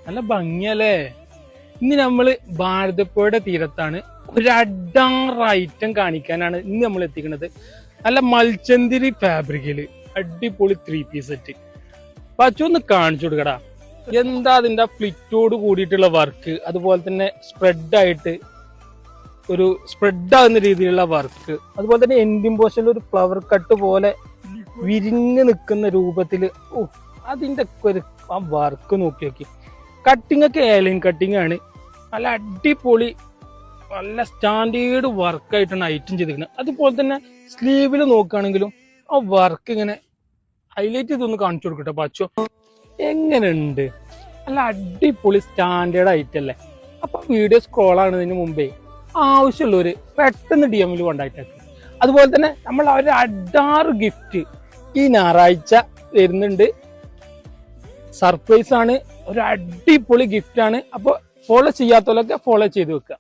നല്ല ഭംഗിയല്ലേ. ഇന്ന് നമ്മള് ഭാരതപ്പുഴയുടെ തീരത്താണ്. ഒരു അഡാറ് ഐറ്റം കാണിക്കാനാണ് ഇന്ന് നമ്മൾ എത്തിക്കുന്നത്. നല്ല മൽച്ചന്തിരി ഫാബ്രിക്കില് അടിപൊളി 3 പീസ് സെറ്റ്. പച്ചു ഒന്ന് കാണിച്ചു കൊടുക്കടാ. എന്താ അതിന്റെ ഫ്ലിറ്റോട് കൂടിയിട്ടുള്ള വർക്ക്, അതുപോലെ തന്നെ സ്പ്രെഡ് ആയിട്ട് ഒരു സ്പ്രെഡ് ആകുന്ന രീതിയിലുള്ള വർക്ക്, അതുപോലെ തന്നെ എൻഡിങ് പോർഷനിൽ ഒരു ഫ്ലവർ കട്ട് പോലെ വിരിഞ്ഞു നിൽക്കുന്ന രൂപത്തില്. ഓ, അതിന്റെ ഒക്കെ ഒരു ആ വർക്ക് നോക്കി നോക്കി. കട്ടിങ് ഒക്കെ ഏലൈൻ കട്ടിങ് ആണ്. നല്ല അടിപൊളി നല്ല സ്റ്റാൻഡേർഡ് വർക്കായിട്ടാണ് ഐറ്റം ചെയ്തിരിക്കുന്നത്. അതുപോലെ തന്നെ സ്ലീവിൽ നോക്കുകയാണെങ്കിലും ആ വർക്ക് ഇങ്ങനെ ഹൈലൈറ്റ് ചെയ്തൊന്ന് കാണിച്ചു കൊടുക്കട്ടെ പച്ചോ. എങ്ങനെയുണ്ട്? നല്ല അടിപൊളി സ്റ്റാൻഡേർഡ് ഐറ്റം അല്ലേ? അപ്പൊ വീഡിയോ സ്ക്രോൾ ആകുന്നതിന് മുമ്പേ ആവശ്യമുള്ളവര് പെട്ടെന്ന് DM കോണ്ടാക്ട്. അതുപോലെ തന്നെ നമ്മൾ ഒരു അഡാറ് ഗിഫ്റ്റ് ഈ ഞായറാഴ്ച വരുന്നുണ്ട്. സർപ്രൈസ് ആണ്, ഒരു അടിപൊളി ഗിഫ്റ്റ് ആണ്. അപ്പൊ ഫോളോ ചെയ്യാത്തവരൊക്കെ ഫോളോ ചെയ്ത് വെക്കുക.